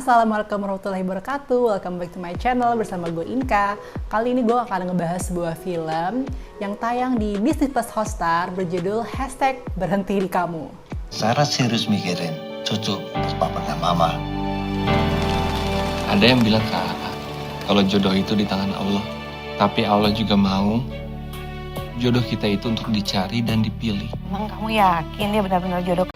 Assalamualaikum warahmatullahi wabarakatuh. Welcome back to my channel bersama gue Inka. Kali ini gue akan ngebahas sebuah film yang tayang di Disney Plus Hotstar berjudul #Berhenti di Kamu. Sarah serius mikirin cucu berpapakan mama. Ada yang bilang ke Aa, kalau jodoh itu di tangan Allah. Tapi Allah juga mau jodoh kita itu untuk dicari dan dipilih. Emang kamu yakin dia benar-benar jodoh?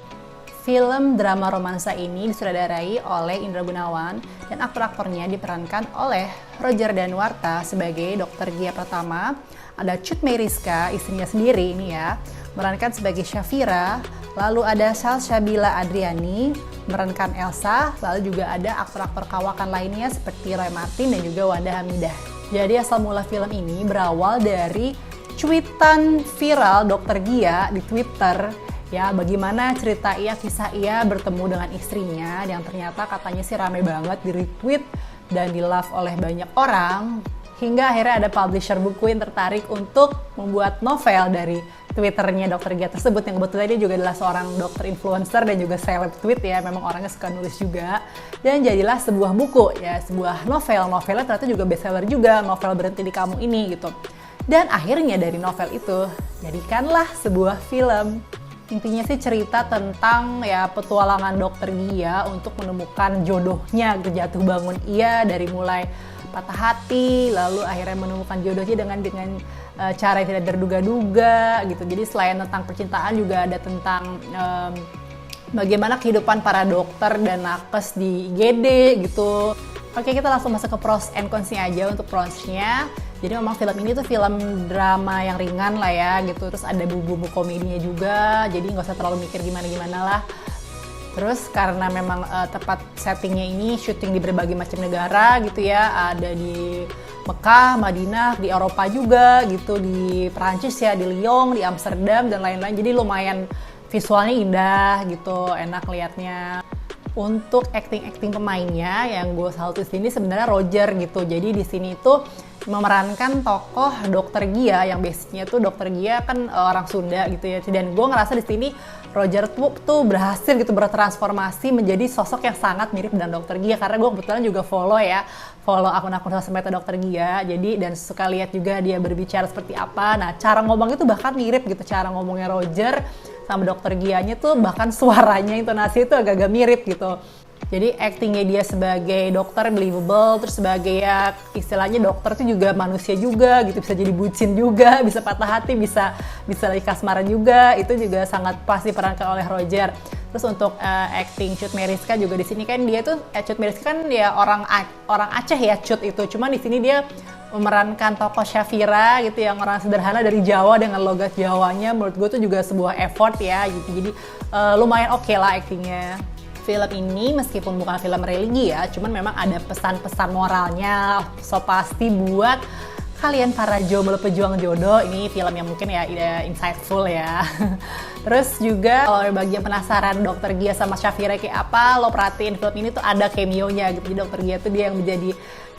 Film drama romansa ini disutradarai oleh Indra Gunawan dan aktor-aktornya diperankan oleh Roger Danuarta sebagai Dr. Gia Pratama, ada Cut Meyriska, istrinya sendiri ini ya, memerankan sebagai Syafira, lalu ada Salsabila Adriani, memerankan Elsa, lalu juga ada aktor-aktor kawakan lainnya seperti Roy Martin dan juga Wanda Hamidah. Jadi asal mula film ini berawal dari cuitan viral Dr. Gia di Twitter. Ya, bagaimana cerita kisah ia bertemu dengan istrinya yang ternyata katanya sih rame banget di retweet dan di love oleh banyak orang. Hingga akhirnya ada publisher buku yang tertarik untuk membuat novel dari Twitternya Dr. Gia tersebut, yang kebetulan dia juga adalah seorang dokter influencer dan juga seleb tweet ya, memang orangnya suka nulis juga. Dan jadilah sebuah buku ya, sebuah novelnya ternyata juga bestseller juga, novel Berhenti di Kamu ini gitu. Dan akhirnya dari novel itu jadikanlah sebuah film. Intinya sih cerita tentang ya petualangan Dr. Gia untuk menemukan jodohnya, jatuh bangun ia dari mulai patah hati, lalu akhirnya menemukan jodohnya dengan cara yang tidak terduga-duga gitu. Jadi selain tentang percintaan juga ada tentang bagaimana kehidupan para dokter dan nakes di IGD gitu. Oke, kita langsung masuk ke pros and cons-nya aja untuk pros-nya. Jadi memang film ini tuh film drama yang ringan lah ya gitu, terus ada bumbu komedinya juga, jadi nggak usah terlalu mikir gimana-gimana lah. Terus karena memang tempat settingnya ini syuting di berbagai macam negara gitu ya, ada di Mekah, Madinah, di Eropa juga gitu, di Perancis ya, di Lyon, di Amsterdam dan lain-lain, jadi lumayan visualnya indah gitu, enak liatnya. Untuk acting pemainnya yang gue salut di sini sebenarnya Roger gitu. Jadi di sini tuh memerankan tokoh Dr. Gia yang basicnya tuh Dr. Gia kan orang Sunda gitu ya. Dan gue ngerasa di sini Roger tuh berhasil gitu bertransformasi menjadi sosok yang sangat mirip dengan Dr. Gia, karena gue kebetulan juga follow akun-akun sosmed Dr. Gia. Jadi dan suka lihat juga dia berbicara seperti apa. Nah, cara ngomongnya tuh bahkan mirip gitu, cara ngomongnya Roger sama Dr. Gianya tuh bahkan suaranya, intonasi itu agak-agak mirip gitu. Jadi actingnya dia sebagai dokter believable, terus sebagai ya istilahnya dokter itu juga manusia juga gitu, bisa jadi bucin juga, bisa patah hati, bisa lagi kasmaran juga, itu juga sangat pasti diperankan oleh Roger. Terus untuk acting Cut Meyriska juga di sini kan dia tuh Cut Meyriska kan dia orang Aceh ya, Cut itu, cuman di sini dia memerankan tokoh Syafira gitu yang orang sederhana dari Jawa dengan logat Jawanya. Menurut gue tuh juga sebuah effort ya gitu, jadi lumayan oke lah actingnya. Film ini meskipun bukan film religi ya, cuman memang ada pesan-pesan moralnya, so pasti buat kalian para jomblo pejuang jodoh, ini film yang mungkin ya insightful ya. Terus juga kalau bagi yang penasaran Dr. Gia sama Syafira kayak apa, lo perhatiin film ini tuh ada cameo-nya gitu. Jadi Dr. Gia tuh dia yang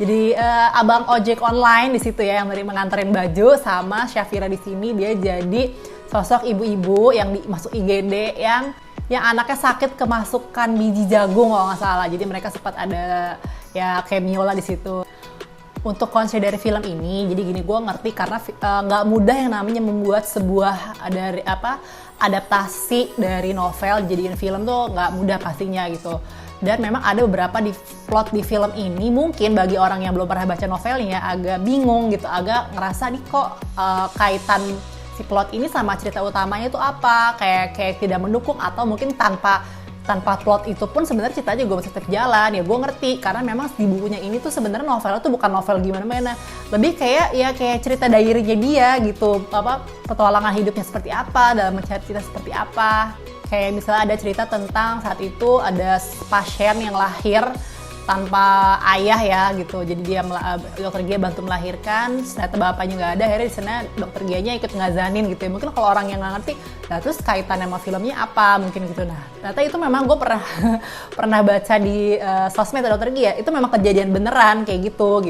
jadi abang ojek online di situ ya, yang dari menganterin baju, sama Syafira di sini dia jadi sosok ibu-ibu yang masuk IGD yang anaknya sakit kemasukan biji jagung kalau nggak salah. Jadi mereka sempat ada ya cameo lah di situ. Untuk konsep dari film ini, jadi gini, gue ngerti karena nggak mudah yang namanya membuat sebuah adaptasi dari novel jadiin film tuh nggak mudah pastinya gitu. Dan memang ada beberapa di plot di film ini mungkin bagi orang yang belum pernah baca novelnya agak bingung gitu, agak ngerasa nih kok kaitan si plot ini sama cerita utamanya itu apa, kayak tidak mendukung, atau mungkin tanpa plot itu pun sebenarnya ceritanya juga masih tetap jalan. Ya gue ngerti karena memang di bukunya ini tuh sebenarnya novelnya tuh bukan novel gimana-mana, lebih kayak cerita diary-nya dia gitu, petualangan hidupnya seperti apa, dalam mencari cerita seperti apa. Kayak misalnya ada cerita tentang saat itu ada pasien yang lahir tanpa ayah ya gitu, jadi dia Dr. Gia bantu melahirkan, ternyata bapaknya nggak ada, akhirnya di sana Dr. Gianya ikut ngazanin gitu ya. Mungkin kalau orang yang nggak ngerti, nah terus kaitannya sama filmnya apa mungkin gitu. Nah ternyata itu memang gue pernah baca di sosmed Dr. Gia, itu memang kejadian beneran kayak gitu.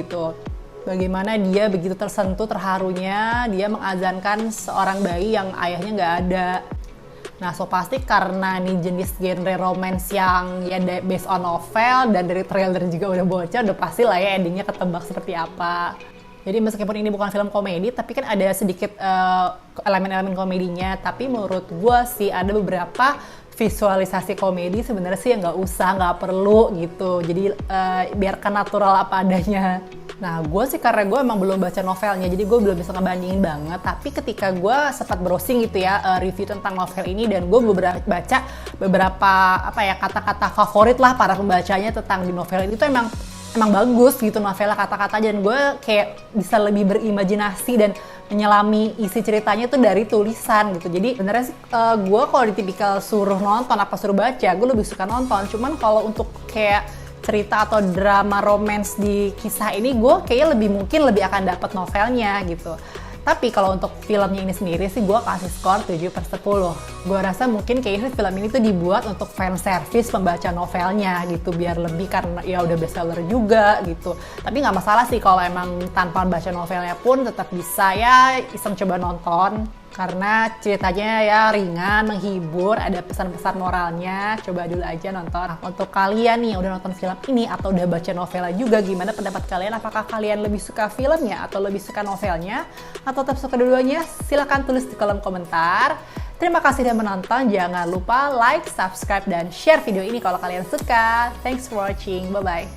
Bagaimana dia begitu tersentuh terharunya dia mengazankan seorang bayi yang ayahnya nggak ada. Nah, so pasti karena ini jenis genre romance yang ya based on novel dan dari trailer juga udah bocor, udah pasti lah ya endingnya ketebak seperti apa. Jadi meskipun ini bukan film komedi, tapi kan ada sedikit elemen-elemen komedinya. Tapi menurut gue sih ada beberapa visualisasi komedi sebenarnya sih yang nggak perlu gitu. Jadi biarkan natural apa adanya. Nah, gue sih karena gue emang belum baca novelnya, jadi gue belum bisa ngebandingin banget. Tapi ketika gue sempat browsing gitu ya, review tentang novel ini, dan gue baca beberapa kata-kata favorit lah para pembacanya tentang di novel ini tuh emang bagus gitu novelnya kata-kata, dan gue kayak bisa lebih berimajinasi dan menyelami isi ceritanya tuh dari tulisan gitu. Jadi sebenarnya sih gue kalau di tipikal suruh nonton apa suruh baca, gue lebih suka nonton. Cuman kalau untuk kayak cerita atau drama romance di kisah ini, gue kayaknya lebih akan dapat novelnya gitu. Tapi kalau untuk filmnya ini sendiri sih gue kasih skor 7/10. Gue rasa mungkin kayaknya film ini tuh dibuat untuk fan service pembaca novelnya gitu, biar lebih karena ya udah bestseller juga gitu. Tapi nggak masalah sih kalau emang tanpa baca novelnya pun tetap bisa ya iseng coba nonton. Karena ceritanya ya ringan, menghibur, ada pesan-pesan moralnya, coba dulu aja nonton. Nah, untuk kalian nih yang udah nonton film ini atau udah baca novelnya juga, gimana pendapat kalian? Apakah kalian lebih suka filmnya atau lebih suka novelnya? Atau tetap suka keduanya? Silahkan tulis di kolom komentar. Terima kasih sudah menonton, jangan lupa like, subscribe, dan share video ini kalau kalian suka. Thanks for watching, bye-bye.